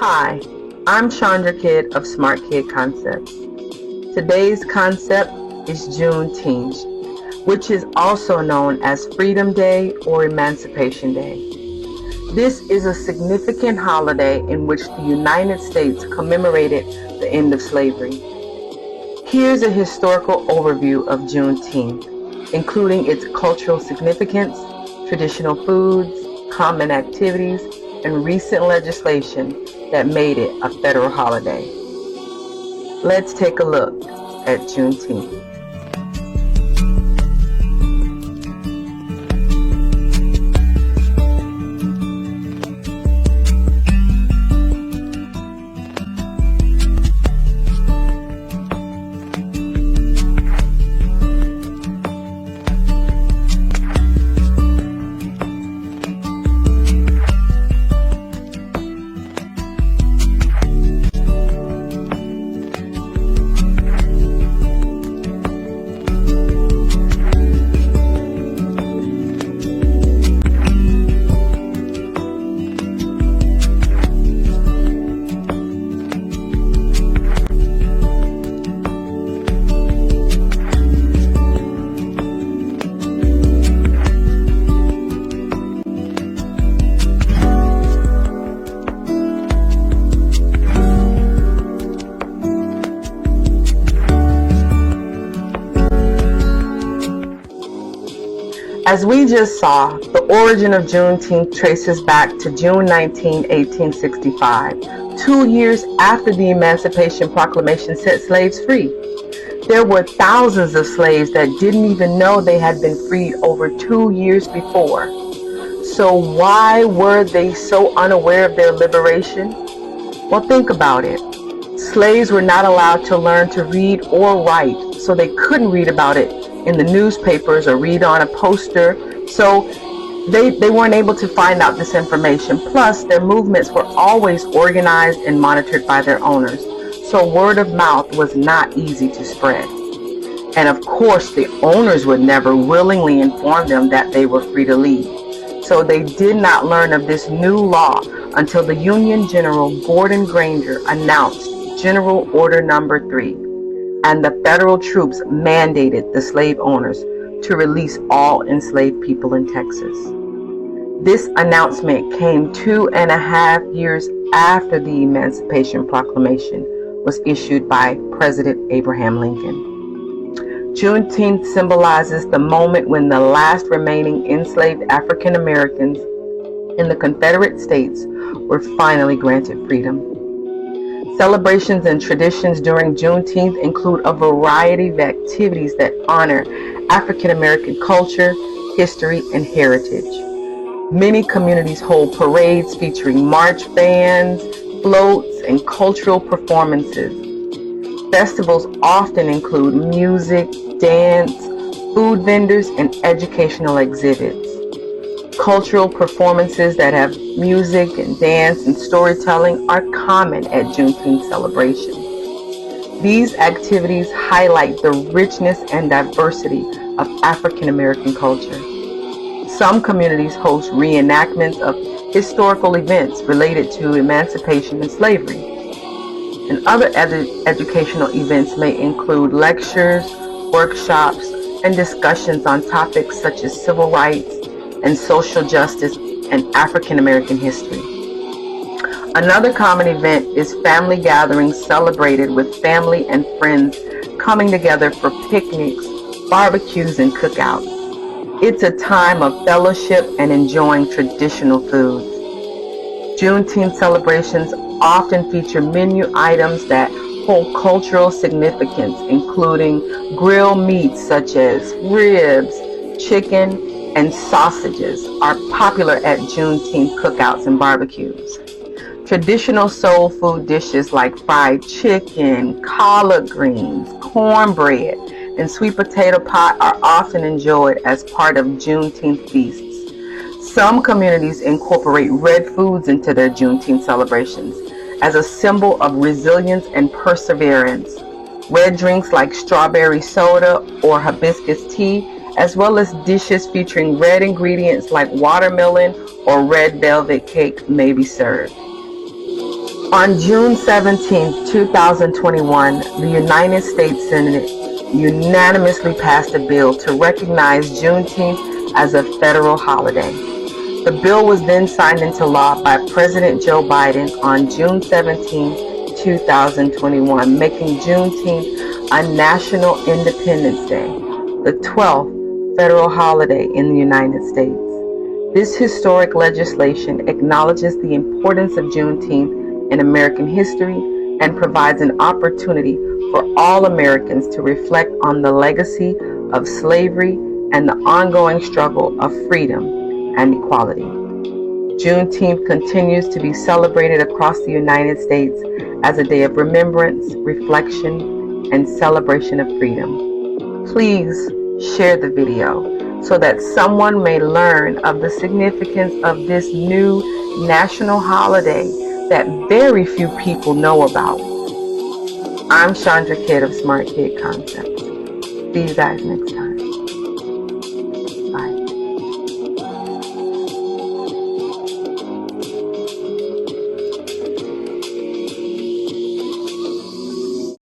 Hi, I'm Chandra Kydd of Smart Kid Concepts. Today's concept is Juneteenth, which is also known as Freedom Day or Emancipation Day. This is a significant holiday in which the United States commemorated the end of slavery. Here's a historical overview of Juneteenth, including its cultural significance, traditional foods, common activities, and recent legislation that made it a federal holiday. Let's take a look at Juneteenth. As we just saw, the origin of Juneteenth traces back to June 19, 1865, 2 years after the Emancipation Proclamation set slaves free. There were thousands of slaves that didn't even know they had been freed over 2 years before. So why were they so unaware of their liberation? Well, think about it. Slaves were not allowed to learn to read or write, so they couldn't read about it in the newspapers or read on a poster, so they weren't able to find out this information. Plus, their movements were always organized and monitored by their owners, so word of mouth was not easy to spread. And of course, the owners would never willingly inform them that they were free to leave, so they did not learn of this new law until the Union General Gordon Granger announced General Order Number 3, and the federal troops mandated the slave owners to release all enslaved people in Texas. This announcement came 2.5 years after the Emancipation Proclamation was issued by President Abraham Lincoln. Juneteenth symbolizes the moment when the last remaining enslaved African Americans in the Confederate States were finally granted freedom. Celebrations and traditions during Juneteenth include a variety of activities that honor African American culture, history, and heritage. Many communities hold parades featuring march bands, floats, and cultural performances. Festivals often include music, dance, food vendors, and educational exhibits. Cultural performances that have music and dance and storytelling are common at Juneteenth celebrations. These activities highlight the richness and diversity of African American culture. Some communities host reenactments of historical events related to emancipation and slavery. And other educational events may include lectures, workshops, and discussions on topics such as civil rights and social justice and African American history. Another common event is family gatherings celebrated with family and friends coming together for picnics, barbecues, and cookouts. It's a time of fellowship and enjoying traditional foods. Juneteenth celebrations often feature menu items that hold cultural significance, including grilled meats such as ribs, chicken, and sausages are popular at Juneteenth cookouts and barbecues. Traditional soul food dishes like fried chicken, collard greens, cornbread, and sweet potato pie are often enjoyed as part of Juneteenth feasts. Some communities incorporate red foods into their Juneteenth celebrations as a symbol of resilience and perseverance. Red drinks like strawberry soda or hibiscus tea, as well as dishes featuring red ingredients like watermelon or red velvet cake may be served. On June 17, 2021, the United States Senate unanimously passed a bill to recognize Juneteenth as a federal holiday. The bill was then signed into law by President Joe Biden on June 17, 2021, making Juneteenth a National Independence Day, the 12th federal holiday in the United States. This historic legislation acknowledges the importance of Juneteenth in American history and provides an opportunity for all Americans to reflect on the legacy of slavery and the ongoing struggle of freedom and equality. Juneteenth continues to be celebrated across the United States as a day of remembrance, reflection, and celebration of freedom. Please share the video so that someone may learn of the significance of this new national holiday that very few people know about. I'm Kydd of Smart Kid Concepts. See you guys next time.